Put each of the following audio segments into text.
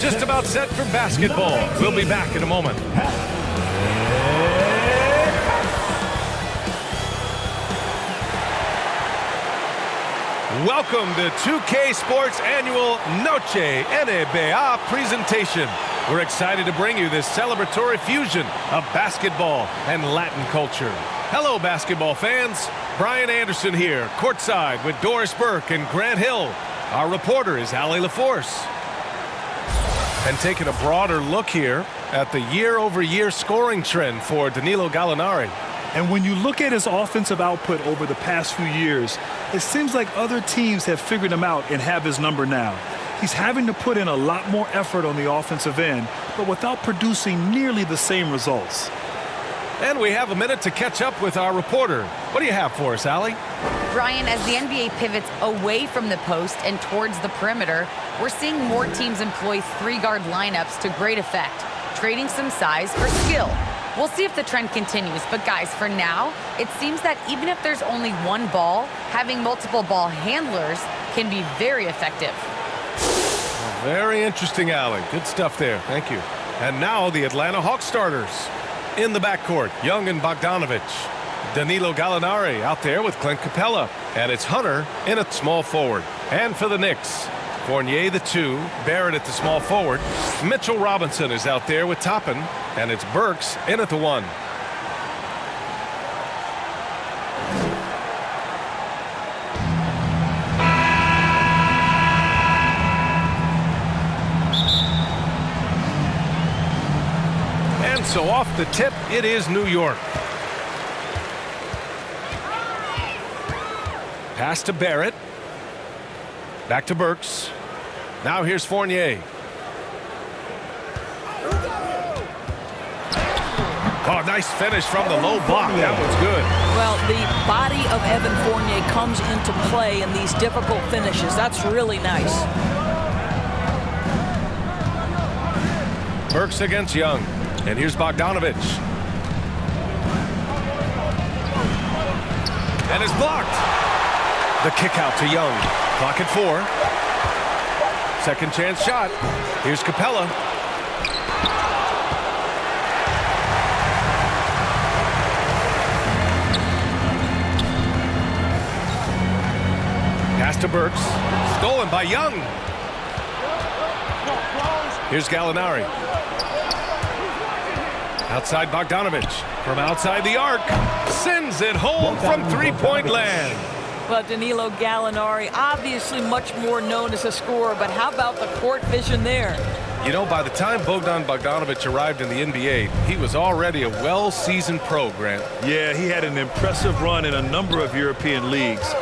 Just about set for basketball. We'll be back in a moment. Welcome to 2K Sports annual Noche NBA presentation. We're excited to bring you this celebratory fusion of basketball and Latin culture. Hello, basketball fans. Brian Anderson here, courtside with Doris Burke and Grant Hill. Our reporter is Allie LaForce. And taking a broader look here at the year-over-year scoring trend for Danilo Gallinari. And when you look at his offensive output over the past few years, it seems like other teams have figured him out and have his number now. He's having to put in a lot more effort on the offensive end, but without producing nearly the same results. And we have a minute to catch up with our reporter. What do you have for us, Allie? Brian, as the NBA pivots away from the post and towards the perimeter, we're seeing more teams employ three-guard lineups to great effect, trading some size for skill. We'll see if the trend continues, but guys, for now, it seems that even if there's only one ball, having multiple ball handlers can be very effective. Very interesting, Allie. Good stuff there. Thank you. And now the Atlanta Hawks starters. In the backcourt, Young and Bogdanovich. Danilo Gallinari out there with Clint Capella. And it's Hunter in at small forward. And for the Knicks, Fournier the 2, Barrett at the small forward. Mitchell Robinson is out there with Toppin. And it's Burks in at the 1. And so off the tip, it is New York. Pass to Barrett. Back to Burks. Now here's Fournier. Oh, nice finish from the low block. That was good. Well, the body of Evan Fournier comes into play in these difficult finishes. That's really nice. Burks against Young. And here's Bogdanovich. And it's blocked. The kick out to Young. Clock at 4. Second chance shot. Here's Capella. Pass to Burks. Stolen by Young. Here's Gallinari. Outside Bogdanovich. From outside the arc. Sends it home from three-point land. But Danilo Gallinari, obviously much more known as a scorer, but how about the court vision there? You know, by the time Bogdan Bogdanovich arrived in the NBA, he was already a well-seasoned pro, Grant. Yeah, he had an impressive run in a number of European leagues,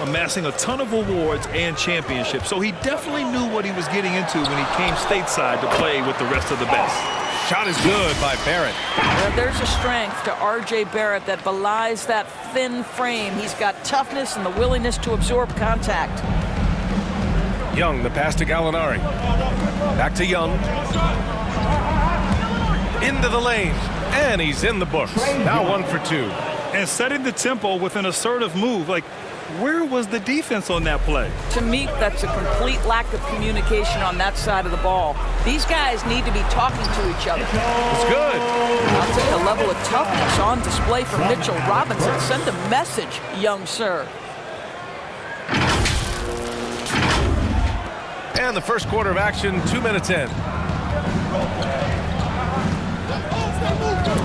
amassing a ton of awards and championships. So he definitely knew what he was getting into when he came stateside to play with the rest of the best. Shot is good by Barrett. Well, there's a strength to R.J. Barrett that belies that thin frame. He's got toughness and the willingness to absorb contact. Young, the pass to Gallinari. Back to Young. Into the lane. And he's in the books. Now 1 for 2. And setting the tempo with an assertive move. Like, where was the defense on that play? To me, that's a complete lack of communication on that side of the ball. These guys need to be talking to each other. It's good. I'll take a level of toughness on display from Mitchell Robinson. Send a message, young sir. And the first quarter of action, 2 minutes in.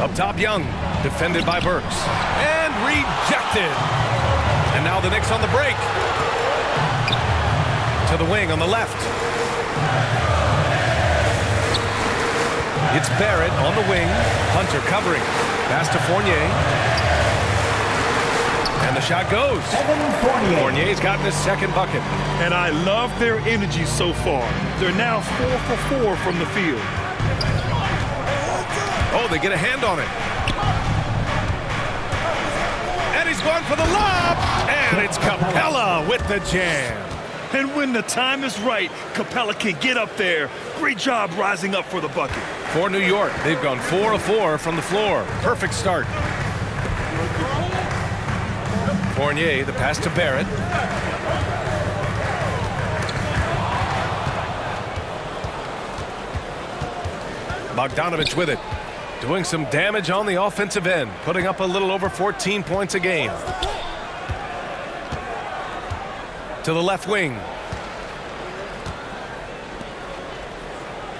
Up top, Young. Defended by Burks. And rejected. And now the Knicks on the break. To the wing on the left. It's Barrett on the wing. Hunter covering. Pass to Fournier. And the shot goes. Fournier's gotten his second bucket. And I love their energy so far. They're now 4 for 4 from the field. Oh, they get a hand on it. And he's going for the lob. And it's Capella with the jam. And when the time is right, Capella can get up there. Great job rising up for the bucket. For New York, they've gone 4 of 4 from the floor. Perfect start. Fournier, the pass to Barrett. Bogdanovich with it. Doing some damage on the offensive end. Putting up a little over 14 points a game. To the left wing.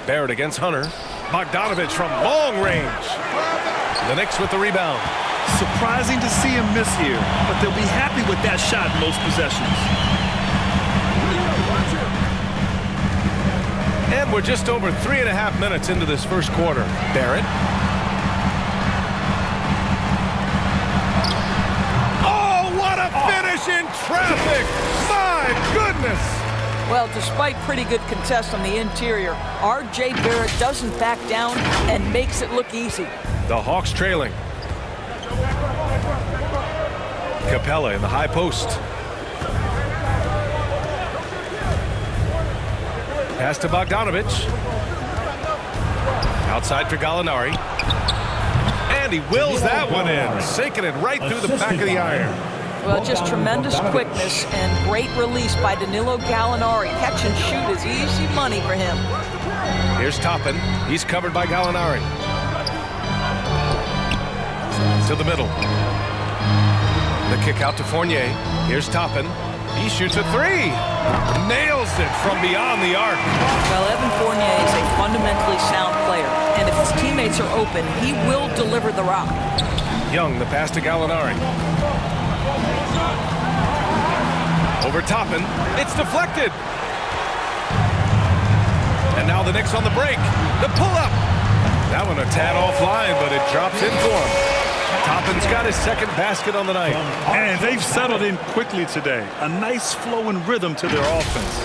Barrett against Hunter. Bogdanovich from long range. The Knicks with the rebound. Surprising to see him miss here, but they'll be happy with that shot in most possessions. And we're just over 3.5 minutes into this first quarter. Barrett. Oh, what a finish in traffic! My goodness! Well, despite pretty good contest on the interior, R.J. Barrett doesn't back down and makes it look easy. The Hawks trailing. Capella in the high post. Pass to Bogdanovich. Outside for Gallinari. And he wills that one in, sinking it right through the back of the iron. Well, just tremendous quickness and great release by Danilo Gallinari. Catch and shoot is easy money for him. Here's Toppin. He's covered by Gallinari. To the middle. The kick out to Fournier. Here's Toppin. He shoots a three. Nails it from beyond the arc. Well, Evan Fournier is a fundamentally sound player, and if his teammates are open, he will deliver the rock. Young, the pass to Gallinari. Over Toppin. It's deflected. And now the Knicks on the break. The pull-up. That one a tad offline, but it drops in for him. Toppin's got his second basket on the night. And they've settled in quickly today. A nice flow and rhythm to their offense.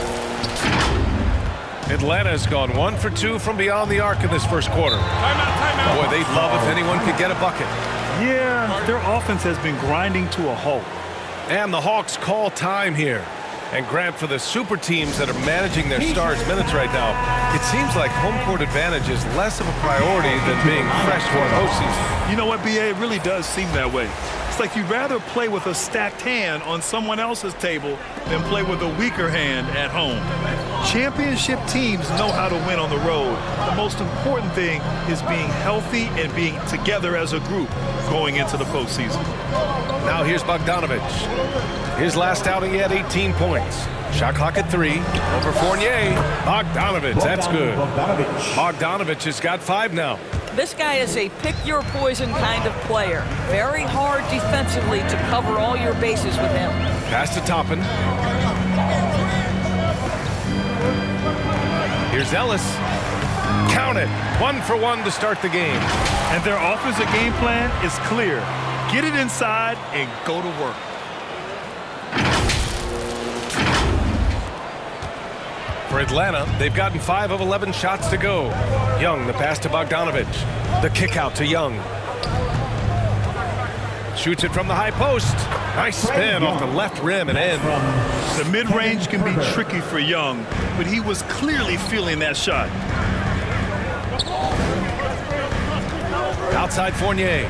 Atlanta's gone 1 for 2 from beyond the arc in this first quarter. Timeout. Boy, they'd love if anyone could get a bucket. Yeah, their offense has been grinding to a halt. And the Hawks call time here. And Grant, for the super teams that are managing their stars' minutes right now, it seems like home court advantage is less of a priority than being fresh for the postseason. You know what, B.A.? It really does seem that way. It's like you'd rather play with a stacked hand on someone else's table than play with a weaker hand at home. Championship teams know how to win on the road. The most important thing is being healthy and being together as a group going into the postseason. Now here's Bogdanovich. His last outing, he had 18 points. Shot clock at 3. Over Fournier. Bogdanovich, that's good. Bogdanovich has got 5 now. This guy is a pick-your-poison kind of player. Very hard defensively to cover all your bases with him. Pass to Toppin. Here's Ellis. Count it. 1 for 1 to start the game. And their offensive game plan is clear. Get it inside and go to work. For Atlanta, they've gotten 5 of 11 shots to go. Young, the pass to Bogdanovich. The kick out to Young. Shoots it from the high post. Nice spin off the left rim and in. The mid-range can be tricky for Young, but he was clearly feeling that shot. Outside Fournier.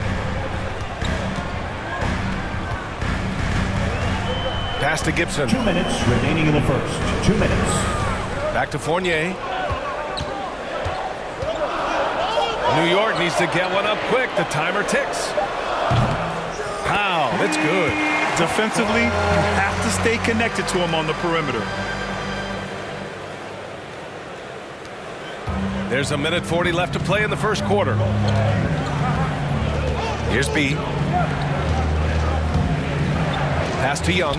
Pass to Gibson. 2 minutes remaining in the first. 2 minutes. Back to Fournier. New York needs to get one up quick. The timer ticks. Wow, that's good. Defensively, you have to stay connected to him on the perimeter. There's 1:40 left to play in the first quarter. Here's B. Pass to Young.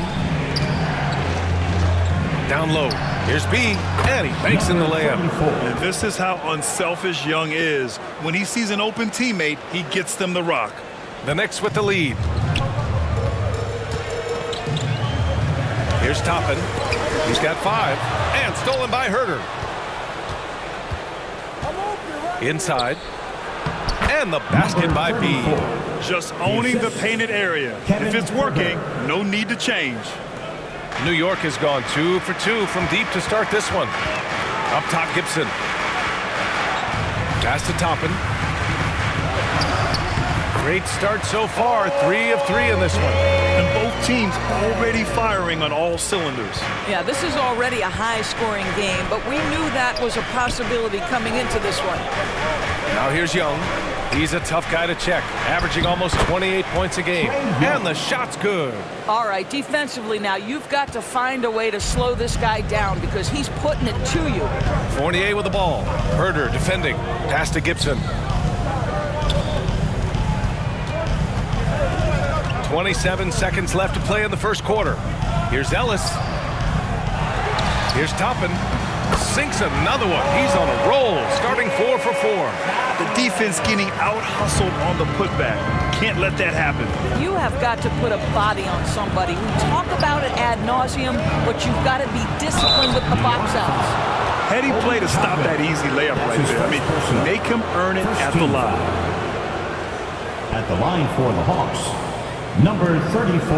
Down low. Here's B, and he banks in the layup. And this is how unselfish Young is. When he sees an open teammate, he gets them the rock. The Knicks with the lead. Here's Toppin. He's got 5, and stolen by Herter. Inside. And the basket by B. Just owning the painted area. If it's working, no need to change. New York has gone 2 for 2 from deep to start this one. Up top, Gibson. Pass to Toppin. Great start so far, 3 of 3 in this one. And both teams already firing on all cylinders. Yeah, this is already a high-scoring game, but we knew that was a possibility coming into this one. Now here's Young. He's a tough guy to check, averaging almost 28 points a game. And the shot's good. All right, defensively now, you've got to find a way to slow this guy down because he's putting it to you. Fournier with the ball. Herder defending. Pass to Gibson. 27 seconds left to play in the first quarter. Here's Ellis. Here's Toppin. Sinks another one. He's on a roll, starting 4 for 4. The defense getting out-hustled on the putback. Can't let that happen. You have got to put a body on somebody. We talk about it ad nauseum, but you've got to be disciplined with the box outs. Heady play to stop that easy layup right there. I mean, make him earn it at the line. At the line for the Hawks, number 34.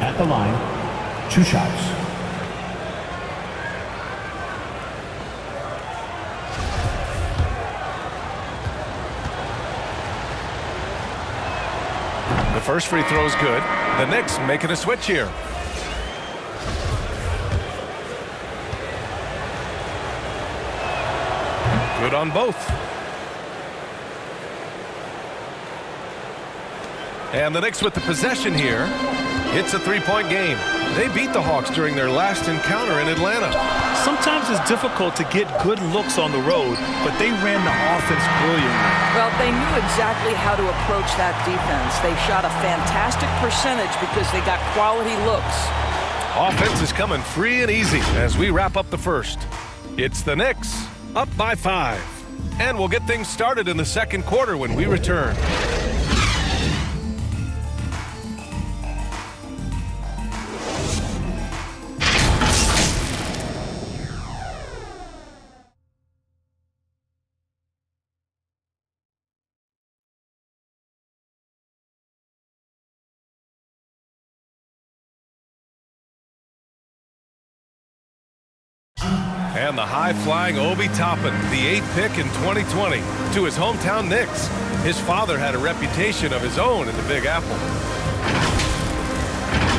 At the line, 2 shots. The first free throw is good. The Knicks making a switch here. Good on both. And the Knicks with the possession here. It's a 3-point game. They beat the Hawks during their last encounter in Atlanta. Sometimes it's difficult to get good looks on the road, but they ran the offense brilliantly. Well, they knew exactly how to approach that defense. They shot a fantastic percentage because they got quality looks. Offense is coming free and easy as we wrap up the first. It's the Knicks up by 5. And we'll get things started in the second quarter when we return. And the high-flying Obi Toppin, the 8th pick in 2020, to his hometown Knicks. His father had a reputation of his own in the Big Apple.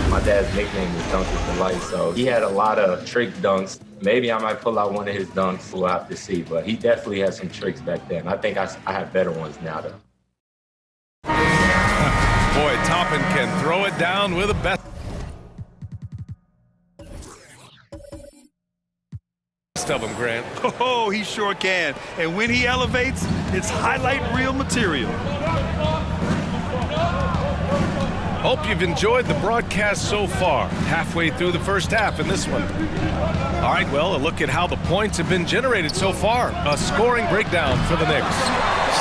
My dad's nickname is Dunker for Life, so he had a lot of trick dunks. Maybe I might pull out one of his dunks. We'll have to see, but he definitely had some tricks back then. I think I have better ones now, though. Boy, Toppin can throw it down with a best of him, Grant. Oh, he sure can. And when he elevates, it's highlight reel material. Hope you've enjoyed the broadcast so far. Halfway through the first half in this one. All right, well, a look at how the points have been generated so far. A scoring breakdown for the Knicks.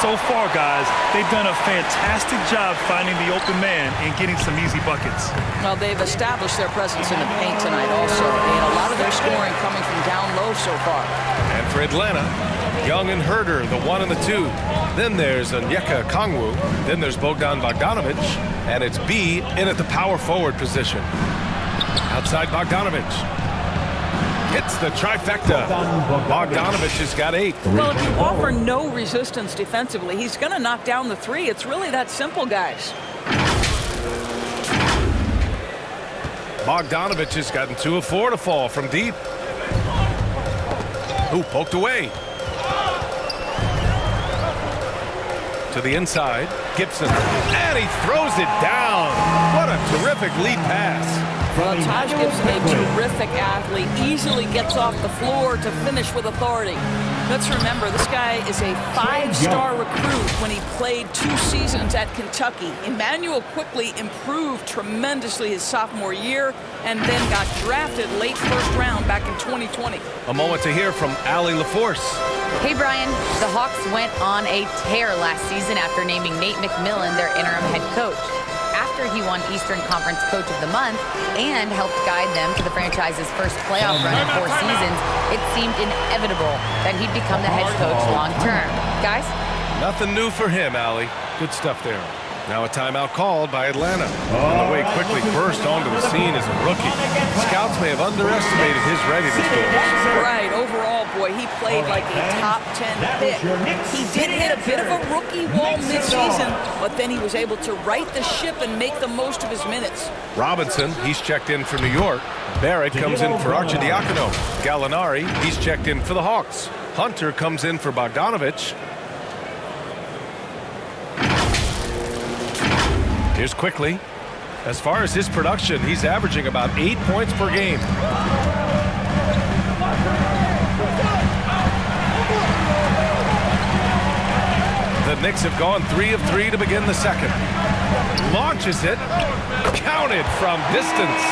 So far, guys, they've done a fantastic job finding the open man and getting some easy buckets. Well, they've established their presence in the paint tonight also, and a lot of their scoring coming from down low so far. And for Atlanta, Young and Herder, the 1 and the 2. Then there's Onyeka Okongwu. Then there's Bogdan Bogdanovic. And it's B in at the power forward position. Outside Bogdanovic. It's the trifecta. Bogdanovic has got 8. Well, if you offer no resistance defensively, he's going to knock down the 3. It's really that simple, guys. Bogdanovic has gotten 2 of 4 to fall from deep. Ooh, poked away. To the inside, Gibson. And he throws it down. What a terrific lead pass. Well, Taj Gibson, a terrific athlete, easily gets off the floor to finish with authority. Let's remember, this guy is a 5-star recruit when he played 2 seasons at Kentucky. Emmanuel quickly improved tremendously his sophomore year and then got drafted late first round back in 2020. A moment to hear from Allie LaForce. Hey, Brian. The Hawks went on a tear last season after naming Nate McMillan their interim head coach. After he won Eastern Conference Coach of the Month and helped guide them to the franchise's first playoff run in 4 seasons, it seemed inevitable that he'd become the head coach long term. Guys? Nothing new for him, Allie. Good stuff there. Now a timeout called by Atlanta. On the way quickly burst onto the scene as a rookie. Scouts may have underestimated his readiness. Right. Overall, boy, he played like a top 10 pick. He did hit a bit of a rookie wall midseason, but then he was able to right the ship and make the most of his minutes. Robinson, he's checked in for New York. Barrett comes in for Arcidiacono. Gallinari, he's checked in for the Hawks. Hunter comes in for Bogdanovich. Here's Quickly. As far as his production, he's averaging about 8 points per game. The Knicks have gone 3 of 3 to begin the second. Launches it. Counted from distance.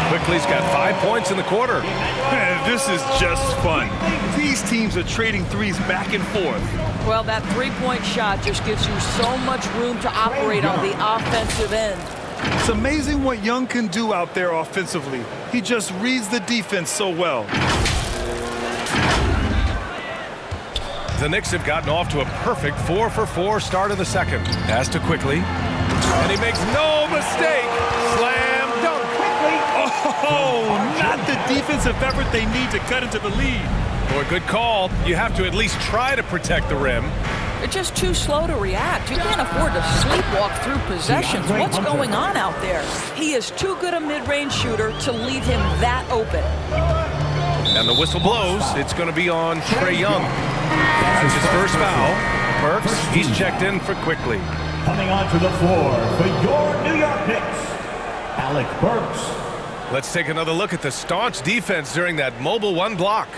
Quickly's got 5 points in the quarter. Man, this is just fun. These teams are trading threes back and forth. Well, that three-point shot just gives you so much room to operate on the offensive end. It's amazing what Young can do out there offensively. He just reads the defense so well. The Knicks have gotten off to a perfect 4-for-4 start of the second. Pass to Quickly. And he makes no mistake. Slam dunk. Oh, not the defensive effort they need to cut into the lead. Boy, good call. You have to at least try to protect the rim. They're just too slow to react. You can't afford to sleepwalk through possessions. What's going on out there? He is too good a mid-range shooter to leave him that open. And the whistle blows. It's going to be on Trae Young. That's his first foul. Burks, he's checked in for Quickly. Coming onto the floor for your New York Knicks, Alec Burks. Let's take another look at the staunch defense during that mobile one block.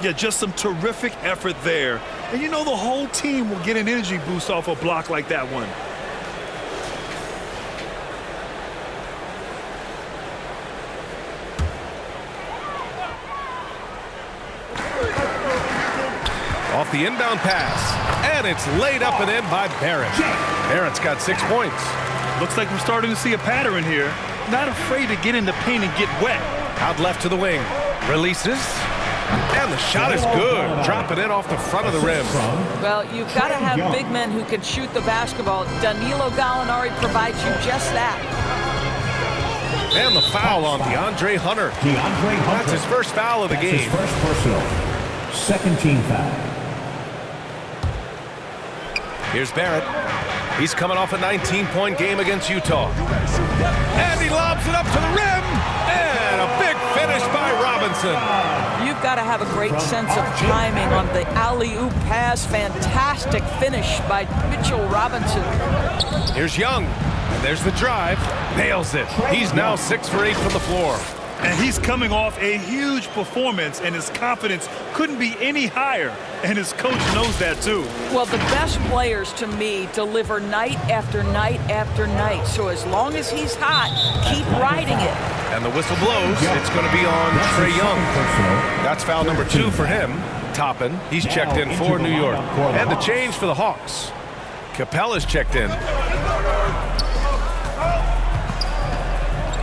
Yeah, just some terrific effort there. And you know the whole team will get an energy boost off a block like that one. Off the inbound pass. And it's laid up and in by Barrett. Barrett's got 6 points. Looks like we're starting to see a pattern here. Not afraid to get in the paint and get wet. Out left to the wing. Releases. And the shot is good. Dropping it off the front of the rim. Well, you've got to have big men who can shoot the basketball. Danilo Gallinari provides you just that. And the foul on DeAndre Hunter. That's his first foul of the game. His first personal. Second team foul. Here's Barrett. He's coming off a 19-point game against Utah. And he lobs it up to the rim. And a big finish by Robinson. You've got to have a great sense of timing on the alley-oop pass. Fantastic finish by Mitchell Robinson. Here's Young. And there's the drive. Nails it. He's now 6 for 8 from the floor. And he's coming off a huge performance, and his confidence couldn't be any higher. And his coach knows that, too. Well, the best players, to me, deliver night after night after night. So as long as he's hot, keep riding it. And the whistle blows. It's going to be on Trae Young. That's foul number 2 for him. Toppin, he's checked in for New York. And the change for the Hawks. Capella's checked in.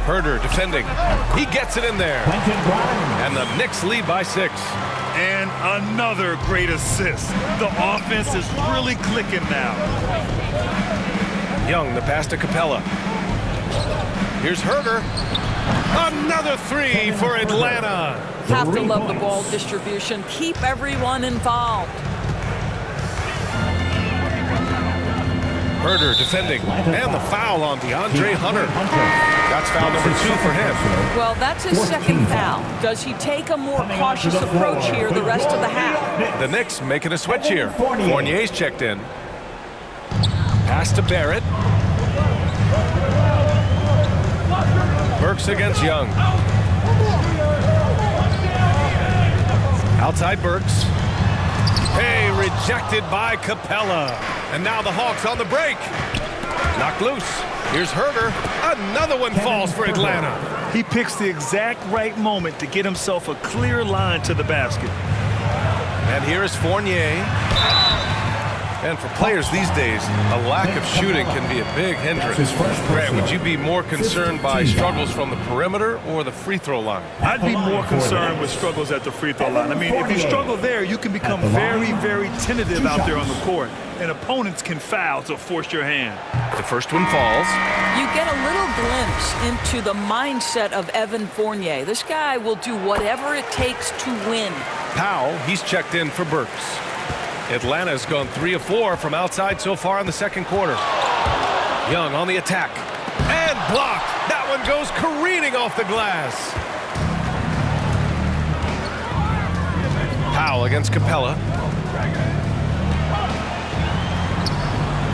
Herder defending. He gets it in there. And the Knicks lead by 6. And another great assist. The offense is really clicking now. Young, the pass to Capella. Here's Herder. Another 3 for Atlanta. Have to love the ball distribution. Keep everyone involved. Herder defending. And the foul on DeAndre Hunter. That's foul number 2 for him. Well, that's his second foul. Does he take a more cautious approach here the rest of the half? The Knicks making a switch here. Fournier's checked in. Pass to Barrett. Burks against Young. Outside Burks. Hey, rejected by Capella. And now the Hawks on the break. Knocked loose. Here's Herder. Another one falls for Atlanta. He picks the exact right moment to get himself a clear line to the basket. And here is Fournier. And for players these days, a lack of shooting can be a big hindrance. Grant, would you be more concerned by struggles from the perimeter or the free throw line? I'd be more concerned with struggles at the free throw line. I mean, if you struggle there, you can become very, very tentative out there on the court. And opponents can foul to force your hand. The first one falls. You get a little glimpse into the mindset of Evan Fournier. This guy will do whatever it takes to win. Powell, he's checked in for Burks. Atlanta's gone 3 of 4 from outside so far in the second quarter. Young on the attack. And blocked. That one goes careening off the glass. Powell against Capella.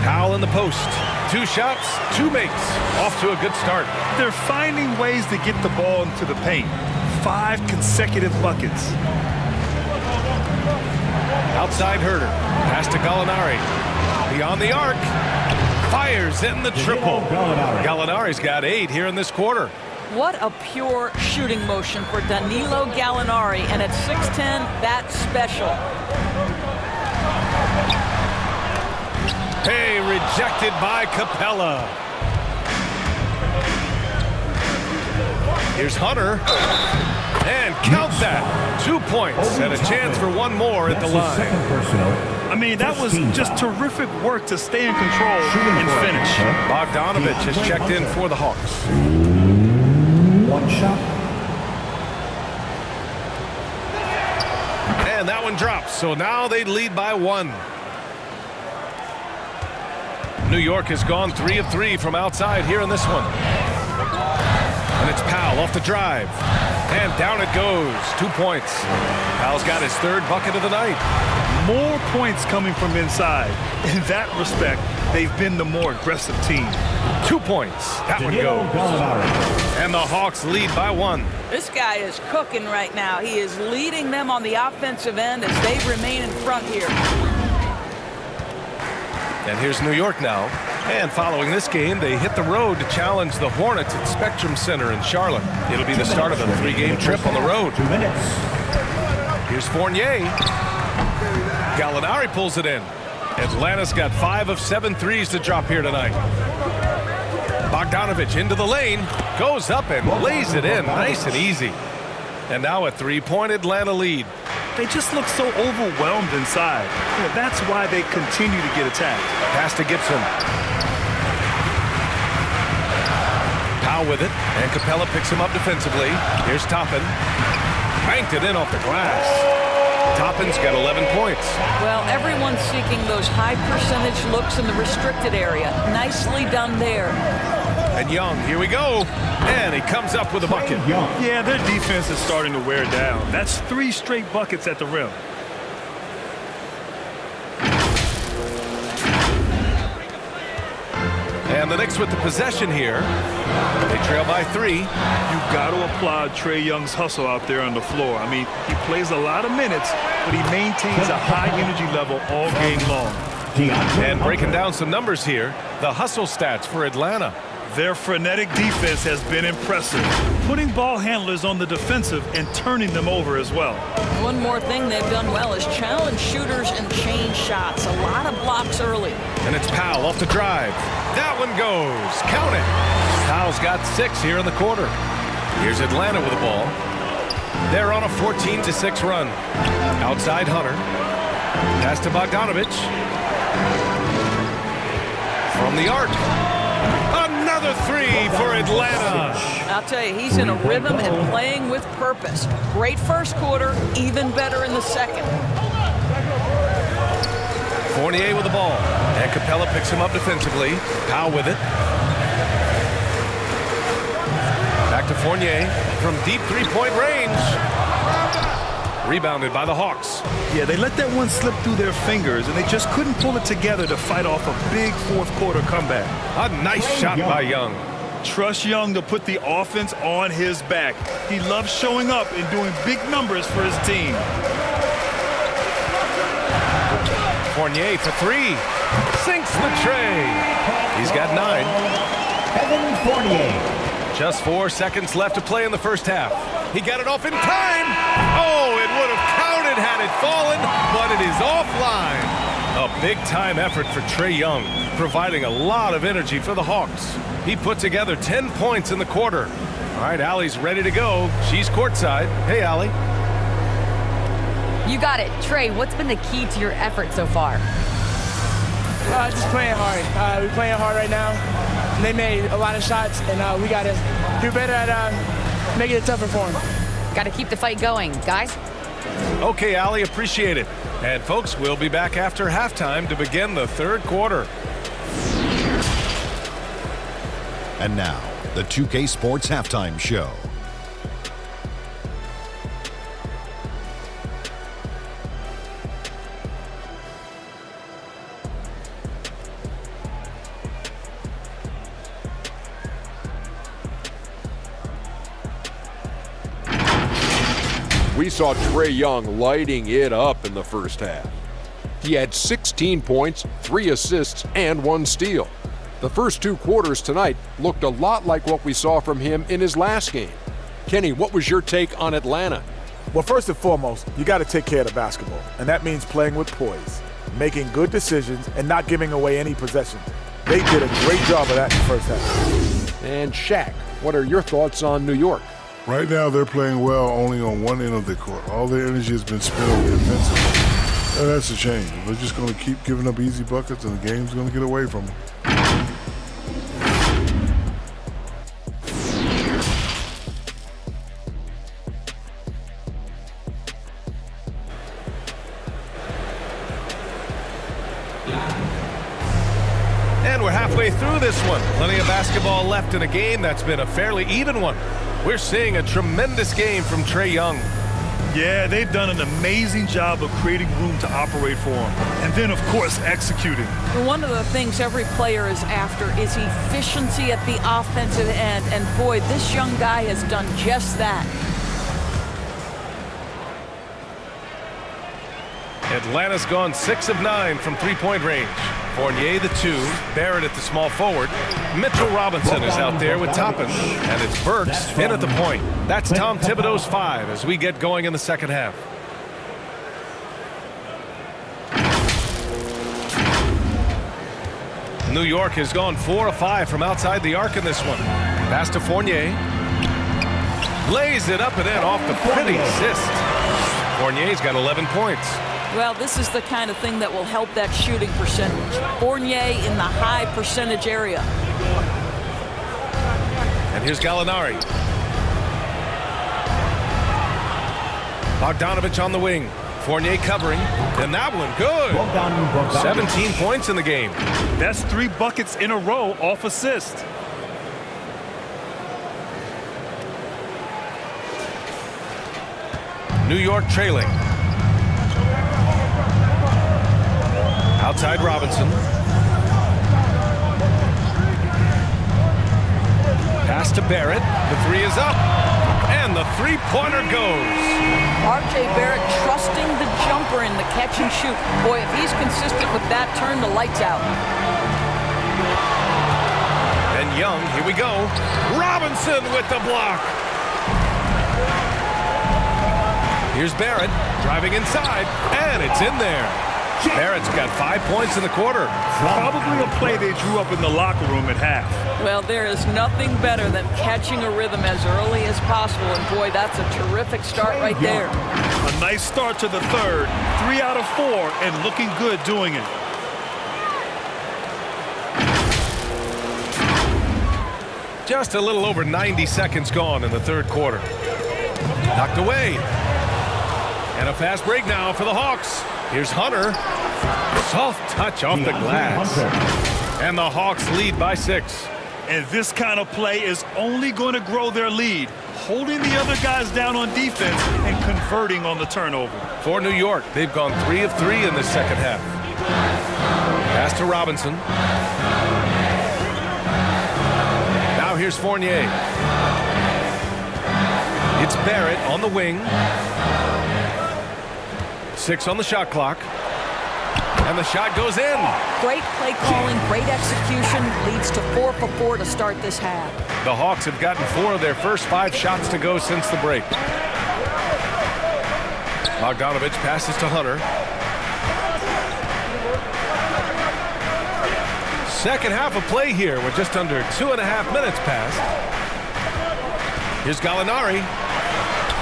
Powell in the post. 2 shots, 2 makes. Off to a good start. They're finding ways to get the ball into the paint. 5 consecutive buckets. Outside Herter. Pass to Gallinari. Beyond the arc. Fires in the triple. Gallinari's got 8 here in this quarter. What a pure shooting motion for Danilo Gallinari. And at 6'10", that's special. Hey, rejected by Capella. Here's Hunter. And count that. 2 points and a chance for one more at the line. I mean, that was just terrific work to stay in control and finish. Bogdanovich has checked in for the Hawks. 1 shot. And that one drops, so now they lead by 1. New York has gone 3 of 3 from outside here in this one. And it's Powell off the drive. And down it goes. 2 points. Powell's got his 3rd bucket of the night. More points coming from inside. In that respect, they've been the more aggressive team. 2 points. That one goes. And the Hawks lead by 1. This guy is cooking right now. He is leading them on the offensive end as they remain in front here. And here's New York now. And following this game, they hit the road to challenge the Hornets at Spectrum Center in Charlotte. It'll be the start of a 3-game trip on the road. 2 minutes. Here's Fournier. Gallinari pulls it in. Atlanta's got 5 of 7 threes to drop here tonight. Bogdanovich into the lane. Goes up and lays it in. Nice and easy. And now a 3-point Atlanta lead. They just look so overwhelmed inside. That's why they continue to get attacked. Pass to Gibson. Powell with it, and Capella picks him up defensively. Here's Toppin. Banked it in off the glass. Toppin's got 11 points. Well, everyone's seeking those high percentage looks in the restricted area. Nicely done there. And Young, here we go. And he comes up with a bucket. Yeah, their defense is starting to wear down. That's 3 straight buckets at the rim. And the Knicks with the possession here. They trail by 3. You got to applaud Trae Young's hustle out there on the floor. I mean, he plays a lot of minutes, but he maintains a high energy level all game long. And breaking down some numbers here, the hustle stats for Atlanta. Their frenetic defense has been impressive, putting ball handlers on the defensive and turning them over as well. One more thing they've done well is challenge shooters and change shots. A lot of blocks early. And it's Powell off the drive. That one goes. Count it. Powell's got 6 here in the quarter. Here's Atlanta with the ball. They're on a 14-6 run. Outside Hunter. Pass to Bogdanovich. From the arc. Another 3 for Atlanta. I'll tell you, he's in a rhythm and playing with purpose. Great first quarter, even better in the second. Fournier with the ball. And Capella picks him up defensively. Powell with it. Back to Fournier from deep 3-point range. Rebounded by the Hawks. Yeah, they let that one slip through their fingers, and they just couldn't pull it together to fight off a big fourth-quarter comeback. A nice shot by Young. Trust Young to put the offense on his back. He loves showing up and doing big numbers for his team. Fournier for 3. Sinks the tray. He's got 9. Evan Fournier. Just 4 seconds left to play in the first half. He got it off in time. Oh, it would have counted had it fallen, but it is offline. A big-time effort for Trae Young, providing a lot of energy for the Hawks. He put together 10 points in the quarter. All right, Allie's ready to go. She's courtside. Hey, Allie. You got it. Trae, what's been the key to your effort so far? Just playing hard. We're playing hard right now. They made a lot of shots, and we got to do better at making it tougher for them. Got to keep the fight going. Guys? Okay, Ali, appreciate it. And folks, we'll be back after halftime to begin the third quarter. And now, the 2K Sports Halftime Show. We saw Trae Young lighting it up in the first half. He had 16 points, 3 assists, and 1 steal. The first 2 quarters tonight looked a lot like what we saw from him in his last game. Kenny, what was your take on Atlanta? Well, first and foremost, you got to take care of the basketball, and that means playing with poise, making good decisions, and not giving away any possessions. They did a great job of that in the first half. And Shaq, what are your thoughts on New York? Right now, they're playing well only on one end of the court. All their energy has been spent on defensively. And that's a change. They're just going to keep giving up easy buckets, and the game's going to get away from them. And we're halfway through this one. Plenty of basketball left in a game that's been a fairly even one. We're seeing a tremendous game from Trae Young. Yeah, they've done an amazing job of creating room to operate for him. And then, of course, executing. One of the things every player is after is efficiency at the offensive end. And boy, this young guy has done just that. Atlanta's gone 6 of 9 from three-point range. Fournier the 2, Barrett at the small forward. Mitchell Robinson is out there with Toppin, and it's Burks in at the point. That's Tom Thibodeau's 5 as we get going in the second half. New York has gone 4 of 5 from outside the arc in this one. Pass to Fournier. Lays it up and in off the pretty assist. Fournier's got 11 points. Well, this is the kind of thing that will help that shooting percentage. Fournier in the high percentage area. And here's Gallinari. Bogdanovich on the wing. Fournier covering. And that one good. 17 points in the game. That's 3 buckets in a row off assist. New York trailing. Outside Robinson. Pass to Barrett. The 3 is up. And the three-pointer goes. R.J. Barrett trusting the jumper in the catch and shoot. Boy, if he's consistent with that, turn the lights out. And Young, here we go. Robinson with the block. Here's Barrett driving inside, and it's in there. Barrett's got 5 points in the quarter. Probably a play they drew up in the locker room at half. Well, there is nothing better than catching a rhythm as early as possible. And boy, that's a terrific start right there. A nice start to the third. 3 out of 4 and looking good doing it. Just a little over 90 seconds gone in the third quarter. Knocked away. And a fast break now for the Hawks. Here's Hunter. Soft touch off the glass. And the Hawks lead by 6. And this kind of play is only going to grow their lead, holding the other guys down on defense and converting on the turnover. For New York, they've gone 3 of 3 in the second half. Pass to Robinson. Now here's Fournier. It's Barrett on the wing. 6 on the shot clock. And the shot goes in. Great play calling, great execution, leads to 4 for 4 to start this half. The Hawks have gotten 4 of their first 5 shots to go since the break. Bogdanovich passes to Hunter. Second half of play here with just under 2.5 minutes passed. Here's Gallinari.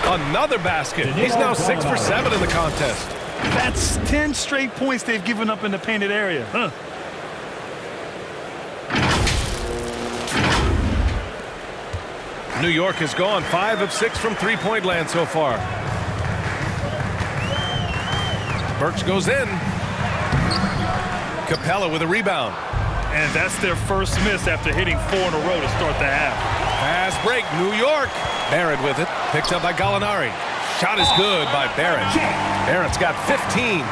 Another basket. He's now 6 for 7 in the contest. That's 10 straight points they've given up in the painted area. New York has gone 5 of 6 from three-point land so far. Burks goes in. Capella with a rebound. And that's their first miss after hitting 4 in a row to start the half. Fast break, New York. Barrett with it. Picked up by Gallinari. Shot is good by Barrett. Barrett's got 15.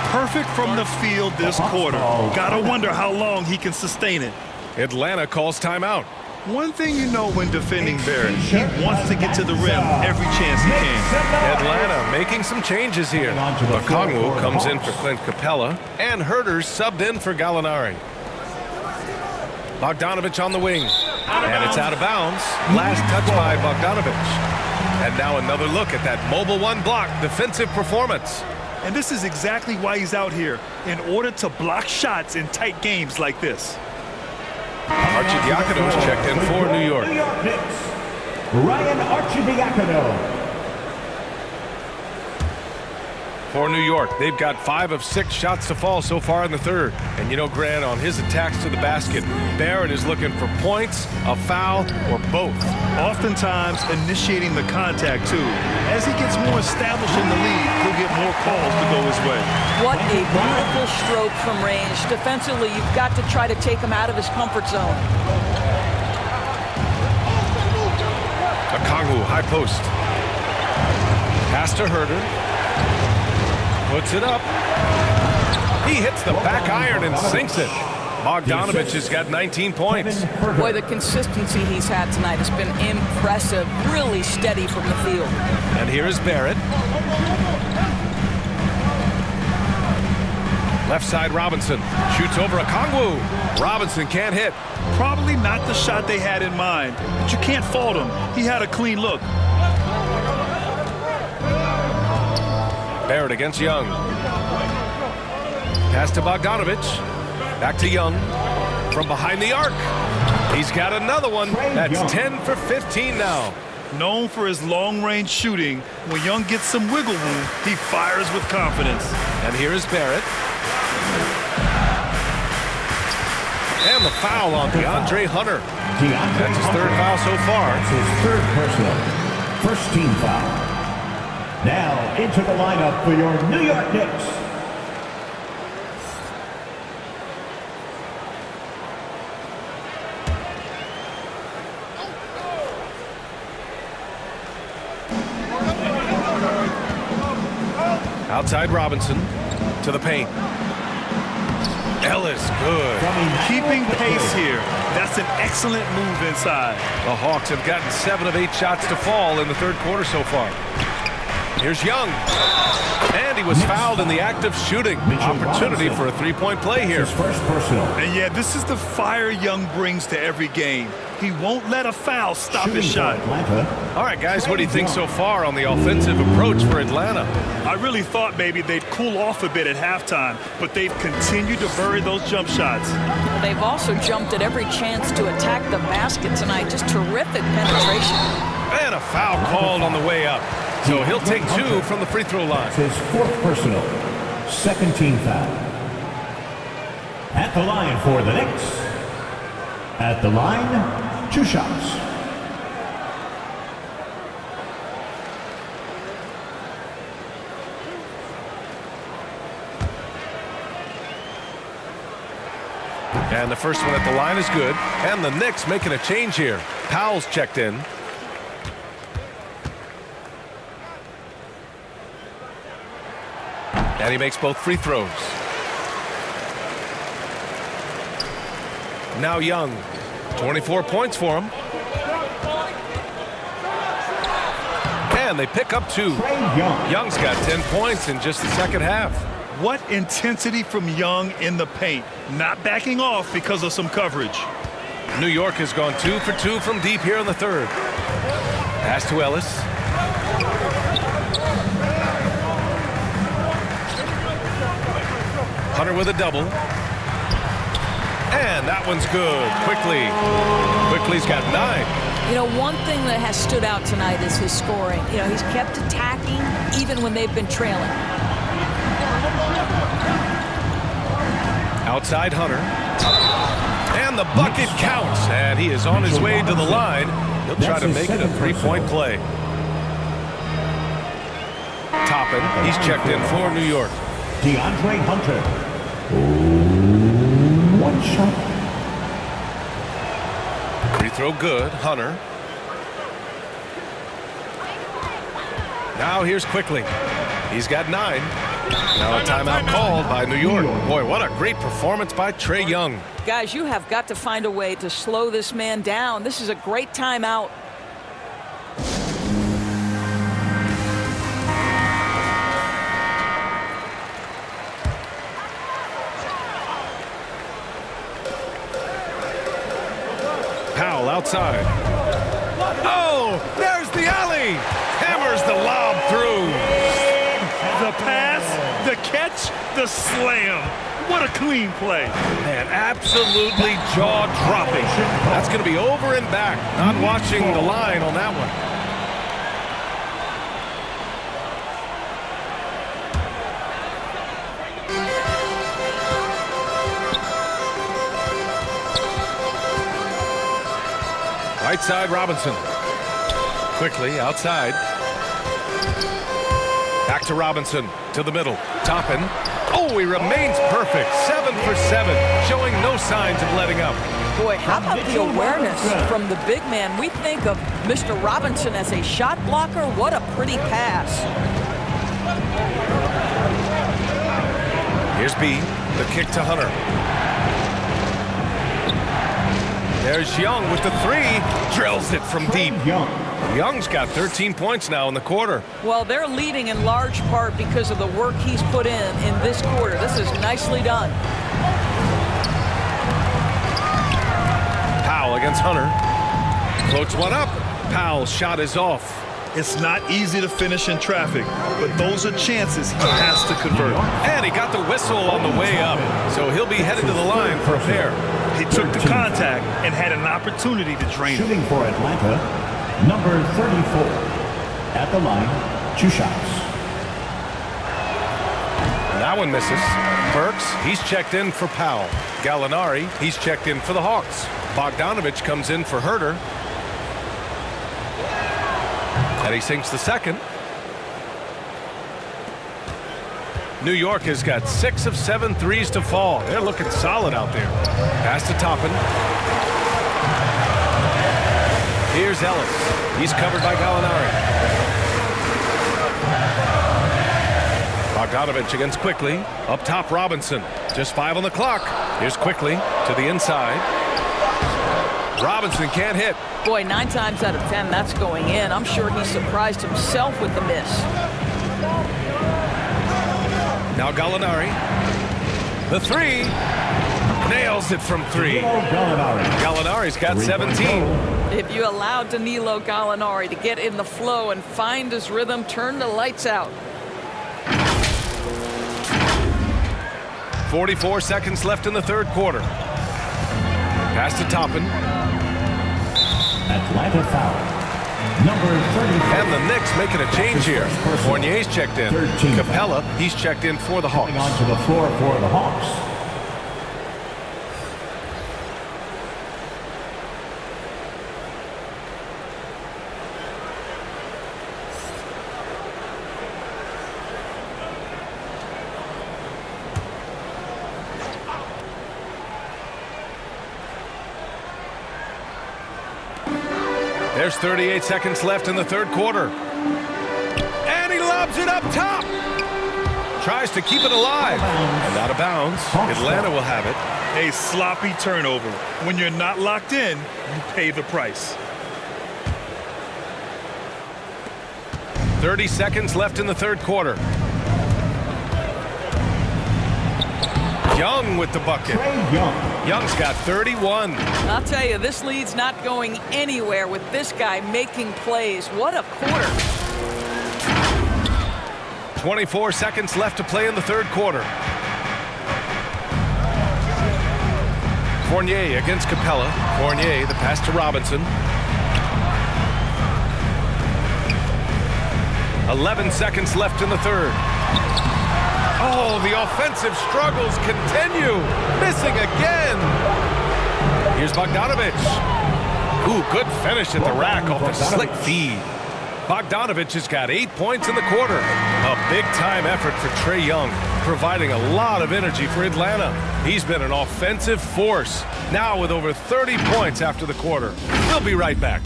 Perfect from the field this quarter. Gotta wonder how long he can sustain it. Atlanta calls timeout. One thing you know when defending Barrett, he wants to get to the rim every chance he can. Atlanta making some changes here. Okongwu comes in for Clint Capella, and Herter's subbed in for Gallinari. Bogdanovich on the wing, and it's out of bounds. Last touch by Bogdanovich. And now another look at that mobile one block defensive performance. And this is exactly why he's out here, in order to block shots in tight games like this. Arcidiacono's checked in for New York. New York Knicks, Ryan Arcidiacono. For New York, they've got 5 of 6 shots to fall so far in the third. And you know, Grant, on his attacks to the basket, Barrett is looking for points, a foul, or both. Oftentimes initiating the contact, too. As he gets more established in the league, he'll get more calls to go his way. What a beautiful stroke from range. Defensively, you've got to try to take him out of his comfort zone. Okongwu, high post. Pass to Herter. Puts it up. He hits the back iron and sinks it. Bogdanovich has got 19 points. Boy, the consistency he's had tonight has been impressive. Really steady from the field. And here's Barrett. Left side Robinson. Shoots over Okongwu. Robinson can't hit. Probably not the shot they had in mind, but you can't fault him. He had a clean look. Barrett against Young. Pass to Bogdanovich. Back to Young. From behind the arc. He's got another one. That's 10 for 15 now. Known for his long-range shooting, when Young gets some wiggle room, he fires with confidence. And here is Barrett. And the foul on DeAndre Hunter. That's his 3rd foul so far. That's his 3rd personal. First team foul. Now into the lineup for your New York Knicks. Outside Robinson to the paint. Ellis, good. Keeping pace here. That's an excellent move inside. The Hawks have gotten 7 of 8 shots to fall in the 3rd quarter so far. Here's Young. And he was fouled in the act of shooting. Opportunity for a 3-point play here. First personal. And yeah, this is the fire Young brings to every game. He won't let a foul stop his shot. All right, guys, what do you think so far on the offensive approach for Atlanta? I really thought maybe they'd cool off a bit at halftime, but they've continued to bury those jump shots. They've also jumped at every chance to attack the basket tonight. Just terrific penetration. And a foul called on the way up. So he'll take 2 from the free throw line. His 4th personal. 2nd team foul. At the line for the Knicks. At the line, 2 shots. And the first one at the line is good. And the Knicks making a change here. Powell's checked in. And he makes both free throws. Now Young. 24 points for him. And they pick up 2. Young's got 10 points in just the 2nd half. What intensity from Young in the paint. Not backing off because of some coverage. New York has gone 2 for 2 from deep here in the 3rd. Pass to Ellis. Hunter with a double. And that one's good. Quickly's got 9. You know, one thing that has stood out tonight is his scoring. You know, he's kept attacking even when they've been trailing. Outside Hunter. And the bucket counts. And he is on his way to the line. He'll try to make it a 3-point play. Toppin, he's checked in for New York. DeAndre Hunter. 1 shot. Free throw good. Hunter. Now here's Quickly. He's got 9. Now a timeout called by New York. Boy, what a great performance by Trae Young. Guys, you have got to find a way to slow this man down. This is a great timeout. Powell outside. Oh, there's the alley. Hammers the lob through. The pass, the catch, the slam. What a clean play. Man, absolutely jaw-dropping. That's going to be over and back. Not watching the line on that one. Right side, Robinson. Quickly, outside. Back to Robinson, to the middle. Toppin. Oh, he remains perfect. 7 for 7, showing no signs of letting up. Boy, how about the awareness from the big man? We think of Mr. Robinson as a shot blocker. What a pretty pass. Here's B, the kick to Hunter. There's Young with the 3. Drills it from deep. Young's got 13 points now in the quarter. Well, they're leading in large part because of the work he's put in this quarter. This is nicely done. Powell against Hunter. Floats one up. Powell's shot is off. It's not easy to finish in traffic, but those are chances he has to convert. And he got the whistle on the way up, so he'll be headed to the line for a pair. He took the contact and had an opportunity to drain Shooting it. for Atlanta, number 34. At the line, 2 shots. That one misses. Burks, he's checked in for Powell. Gallinari, he's checked in for the Hawks. Bogdanovich comes in for Herter. And he sinks the second. New York has got 6 of 7 threes to fall. They're looking solid out there. Pass to Toppin. Here's Ellis. He's covered by Gallinari. Bogdanovich against Quickly. Up top, Robinson. Just 5 on the clock. Here's Quickly to the inside. Robinson can't hit. Boy, 9 times out of 10, that's going in. I'm sure he surprised himself with the miss. Now Gallinari. The 3. Nails it from 3. Gallinari's got 17. If you allow Danilo Gallinari to get in the flow and find his rhythm, turn the lights out. 44 seconds left in the third quarter. Pass to Toppin. Atlanta foul. Number 30. And the Knicks making a change here. Fournier's checked in. Capella, he's checked in for the Hawks. Onto the floor for the Hawks. There's 38 seconds left in the third quarter. And he lobs it up top. Tries to keep it alive. And out of bounds. Atlanta will have it. A sloppy turnover. When you're not locked in, you pay the price. 30 seconds left in the third quarter. Young with the bucket. Young's got 31. I'll tell you, this lead's not going anywhere with this guy making plays. What a quarter. 24 seconds left to play in the third quarter. Fournier against Capella. Fournier, the pass to Robinson. 11 seconds left in the third. Oh, the offensive struggles continue. Missing again. Here's Bogdanovich. Ooh, good finish at the rack off a slick feed. Bogdanovich has got 8 points in the quarter. A big-time effort for Trae Young. providing a lot of energy for Atlanta. He's been an offensive force, now with over 30 points after the quarter. We'll be right back.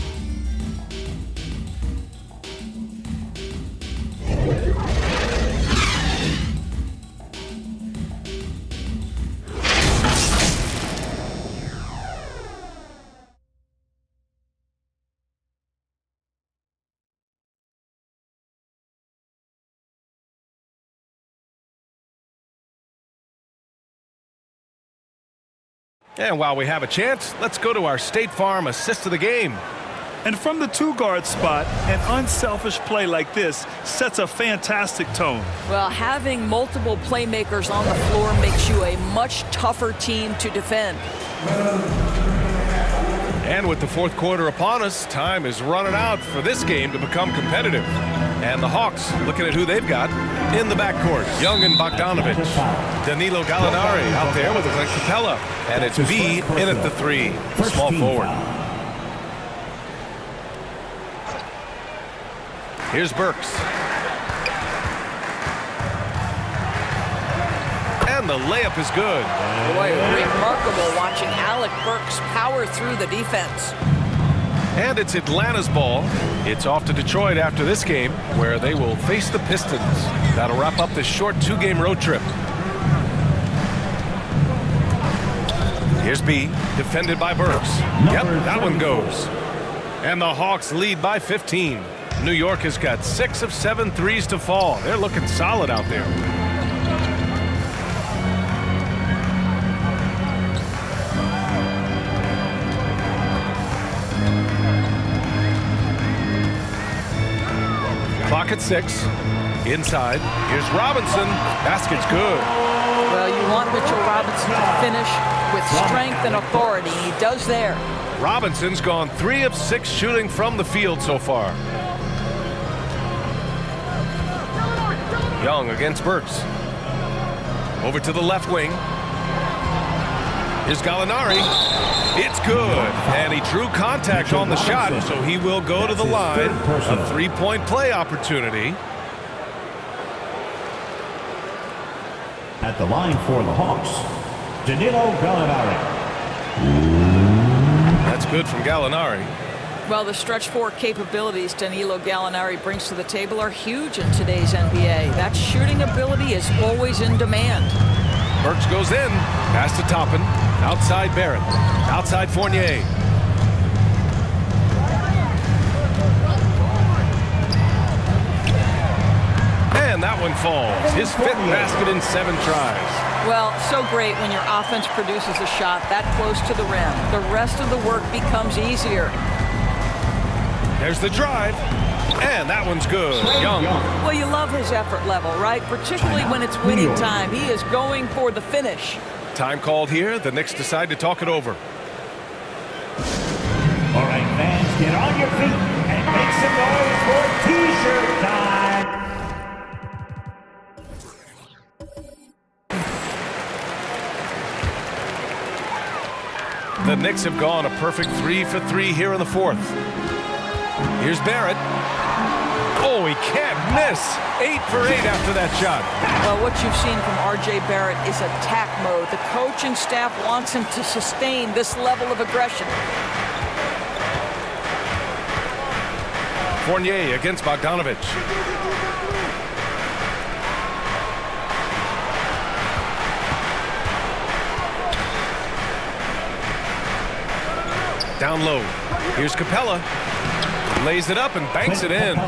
And while we have a chance, let's go to our State Farm assist of the game. And from the two-guard spot, an unselfish play like this sets a fantastic tone. Well, having multiple playmakers on the floor makes you a much tougher team to defend. And with the fourth quarter upon us, time is running out for this game to become competitive. And the Hawks looking at who they've got in the backcourt. Young and Bogdanovich. Danilo Gallinari out there with Clint Capella. And it's B in at the three. Small forward. Here's Burks. And the layup is good. Boy, remarkable watching Alec Burks power through the defense. And it's Atlanta's ball. It's off to Detroit after this game, where they will face the Pistons. That'll wrap up this short two-game road trip. Here's B, defended by Burks. Yep, that one goes. And the Hawks lead by 15. New York has got 6 of 7 threes to fall. They're looking solid out there. Clock at 6. Inside. Here's Robinson. Basket's good. Well, you want Mitchell Robinson to finish with strength and authority. He does there. Robinson's gone 3 of 6 shooting from the field so far. Young against Burks. Over to the left wing. Here's Gallinari. It's good. And he drew contact on the shot, so he will go to the line. A three-point play opportunity. At the line for the Hawks, Danilo Gallinari. That's good from Gallinari. Well, the stretch four capabilities Danilo Gallinari brings to the table are huge in today's NBA. That shooting ability is always in demand. Burks goes in. Pass to Toppin. Outside Barrett. Outside Fournier. And that one falls. His 5th basket in 7 tries. Well, so great when your offense produces a shot that close to the rim. The rest of the work becomes easier. There's the drive. And that one's good. Young. Well, you love his effort level, right? Particularly when it's winning time. He is going for the finish. Time called here. The Knicks decide to talk it over. All right, fans, get on your feet and make some noise for T-shirt time. The Knicks have gone a perfect 3 for 3 here in the 4th. Here's Barrett. Oh, he can't miss. 8 for 8 after that shot. Well, what you've seen from R.J. Barrett is attack mode. The coaching staff wants him to sustain this level of aggression. Fournier against Bogdanovich. Down low. Here's Capella. Lays it up and banks it in.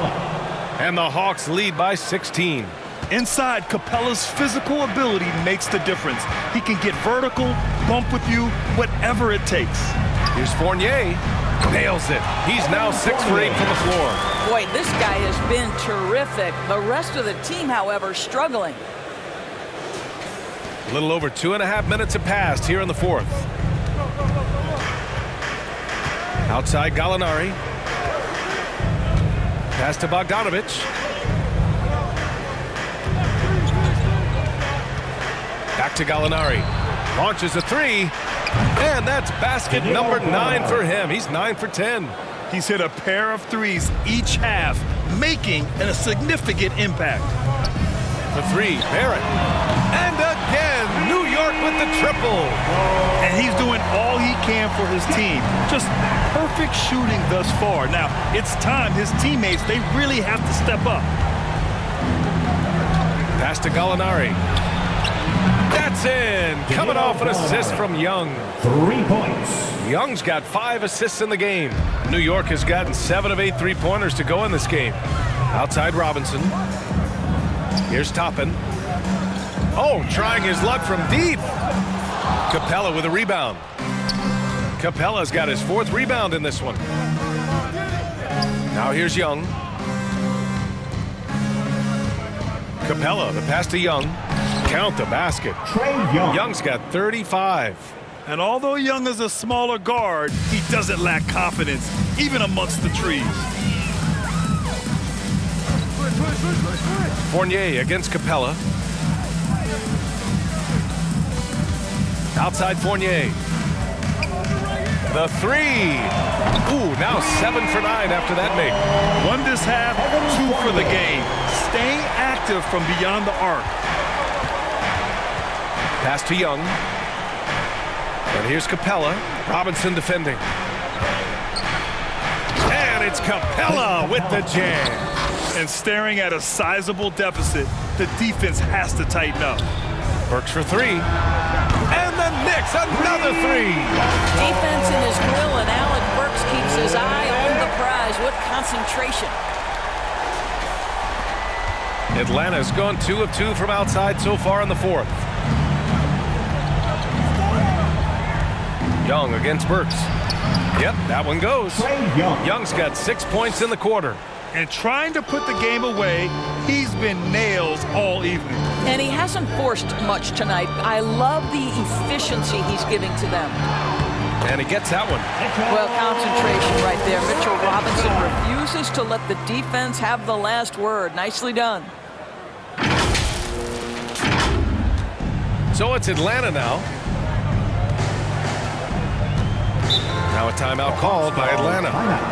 And the Hawks lead by 16. Inside, Capella's physical ability makes the difference. He can get vertical, bump with you, whatever it takes. Here's Fournier. Nails it. He's now 6 for 8 from the floor. Boy, this guy has been terrific. The rest of the team, however, struggling. A little over 2.5 minutes have passed here in the 4th. Outside Gallinari. Pass to Bogdanovich. Back to Gallinari. Launches a 3. And that's basket number 9 for him. He's 9 for 10. He's hit a pair of threes each half, making a significant impact. The 3, Barrett. the triple. And he's doing all he can for his team. Just perfect shooting thus far. Now, it's time his teammates, they really have to step up. Pass to Gallinari. That's in. Coming off an assist from Young. 3 points. Young's got 5 assists in the game. New York has gotten 7 of 8 3-pointers to go in this game. Outside Robinson. Here's Toppin. Oh, trying his luck from deep. Capella with a rebound. Capella's got his 4th rebound in this one. Now here's Young. Capella, the pass to Young. Count the basket. Trae Young. Young's got 35. And although Young is a smaller guard, he doesn't lack confidence, even amongst the trees. Fournier against Capella. Outside Fournier. The 3. Ooh, now 7 for 9 after that make. 1 this half, 2 for the game. Staying active from beyond the arc. Pass to Young. And here's Capella. Robinson defending. And it's Capella with the jam. And staring at a sizable deficit, the defense has to tighten up. Burks for 3. And the Knicks, another 3. Defense in his grill, and Alec Burks keeps his eye on the prize. What concentration. Atlanta's gone 2 of 2 from outside so far in the 4th. Young against Burks. Yep, that one goes. Young's got 6 points in the quarter. And trying to put the game away, he's been nails all evening. And he hasn't forced much tonight. I love the efficiency he's giving to them. And he gets that one. Well, concentration right there. Mitchell Robinson refuses to let the defense have the last word. Nicely done. So it's Atlanta now. Now a timeout called by Atlanta.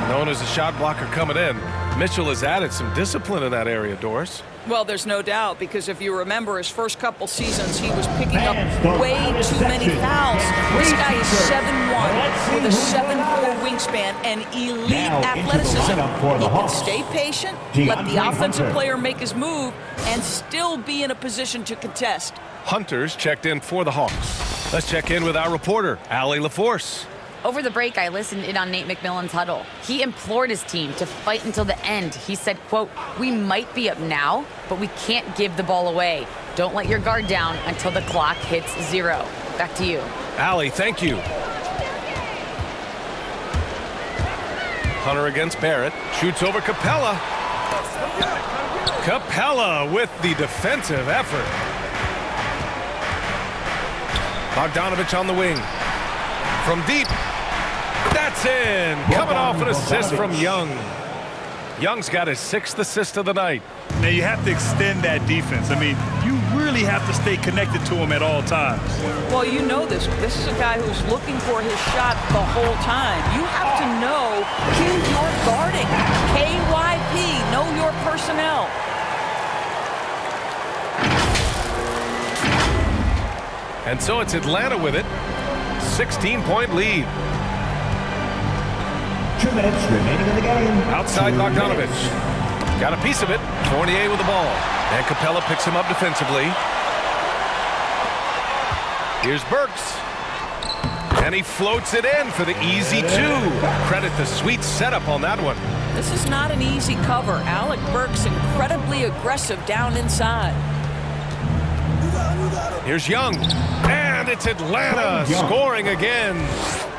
Known as a shot blocker coming in. Mitchell has added some discipline in that area, Doris. Well, there's no doubt, because if you remember his first couple seasons, he was picking up way too many fouls. This guy is 7'1", with a 7'4" wingspan and elite athleticism. He can stay patient, let the offensive player make his move, and still be in a position to contest. Hunter's checked in for the Hawks. Let's check in with our reporter, Allie LaForce. Over the break, I listened in on Nate McMillan's huddle. He implored his team to fight until the end. He said, quote, "We might be up now, but we can't give the ball away. Don't let your guard down until the clock hits 0. Back to you. Allie, thank you. Hunter against Barrett. Shoots over Capella. Capella with the defensive effort. Bogdanovich on the wing. From deep. That's in. Coming off an assist from Young. Young's got his 6th assist of the night. Now you have to extend that defense. I mean, you really have to stay connected to him at all times. Well, you know this. This is a guy who's looking for his shot the whole time. You have to know who you're guarding. KYP, know your personnel. And so it's Atlanta with it. 16-point lead. 2 minutes remaining in the game. Outside Bogdanovich. Got a piece of it. Fournier with the ball. And Capella picks him up defensively. Here's Burks. And he floats it in for the easy 2. Credit the sweet setup on that one. This is not an easy cover. Alec Burks incredibly aggressive down inside. Here's Young. And it's Atlanta scoring again.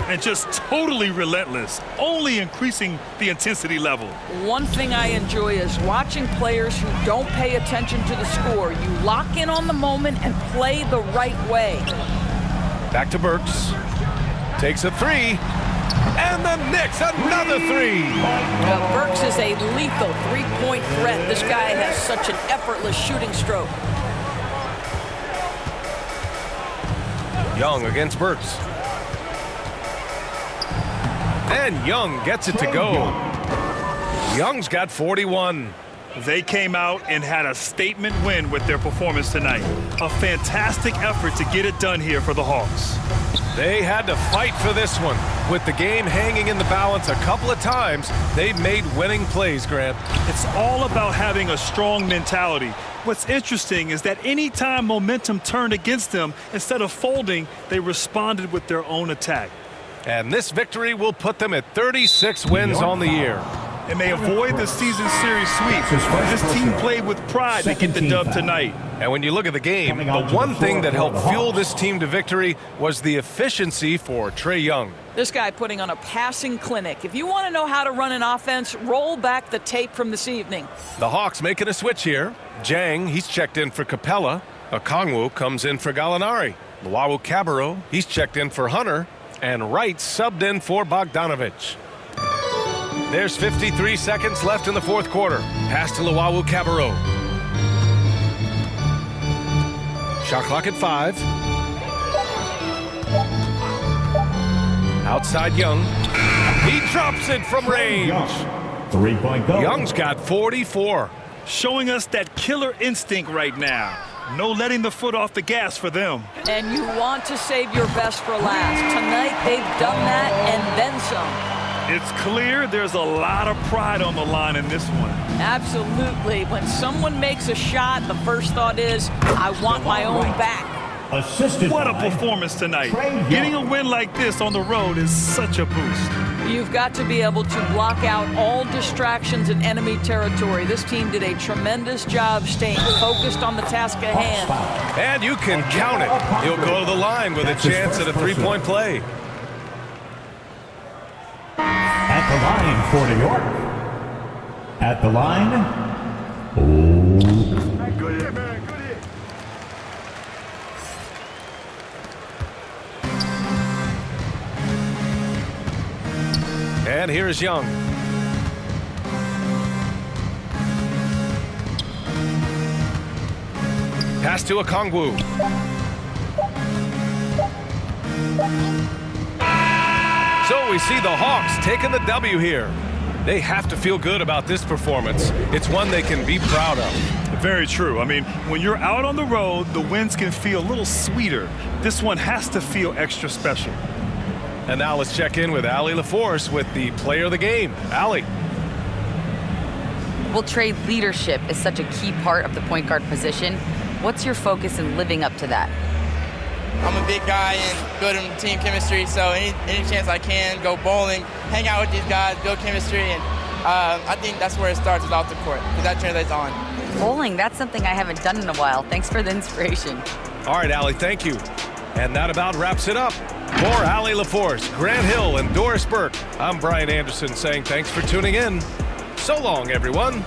And just totally relentless, only increasing the intensity level. One thing I enjoy is watching players who don't pay attention to the score. You lock in on the moment and play the right way. Back to Burks. Takes a 3. And the Knicks, another 3. Burks is a lethal three-point threat. This guy has such an effortless shooting stroke. Young against Burks. And Young gets it to go. Young's got 41. They came out and had a statement win with their performance tonight. A fantastic effort to get it done here for the Hawks. They had to fight for this one. With the game hanging in the balance a couple of times, they made winning plays, Grant. It's all about having a strong mentality. What's interesting is that anytime momentum turned against them, instead of folding, they responded with their own attack. And this victory will put them at 36 wins on the year. And they avoid the season series sweep. This team played with pride to get the dub tonight. And when you look at the game, the one thing that helped fuel this team to victory was the efficiency for Trae Young. This guy putting on a passing clinic. If you want to know how to run an offense, roll back the tape from this evening. The Hawks making a switch here. Jang, he's checked in for Capella. Okongwu comes in for Gallinari. Luwawu-Cabarrot, he's checked in for Hunter. And Wright subbed in for Bogdanovich. There's 53 seconds left in the fourth quarter. Pass to Luwawu-Cabarrot. Shot clock at 5. Outside Young. He drops it from range. 3-point goal. Young's got 44. Showing us that killer instinct right now. No letting the foot off the gas for them. And you want to save your best for last. Tonight they've done that and then some. It's clear there's a lot of pride on the line in this one. Absolutely. When someone makes a shot, the first thought is, I want my own back. What a performance tonight. Getting a win like this on the road is such a boost. You've got to be able to block out all distractions in enemy territory. This team did a tremendous job staying focused on the task at hand. And you can count it. He'll go to the line with a chance at a three-point play. At the line for New York. At the line. Good hit, man. Good hit. And here's Young. Pass to Okongwu. So we see the Hawks taking the W here. They have to feel good about this performance. It's one they can be proud of. Very true. I mean, when you're out on the road, the wins can feel a little sweeter. This one has to feel extra special. And now let's check in with Allie LaForce with the player of the game. Allie. Well, Trae, leadership is such a key part of the point guard position. What's your focus in living up to that? I'm a big guy and building team chemistry, so any chance I can, go bowling, hang out with these guys, build chemistry, and I think that's where it starts, is off the court, because that translates on. Bowling, that's something I haven't done in a while. Thanks for the inspiration. All right, Allie, thank you. And that about wraps it up. For Allie LaForce, Grant Hill, and Doris Burke, I'm Brian Anderson saying thanks for tuning in. So long, everyone.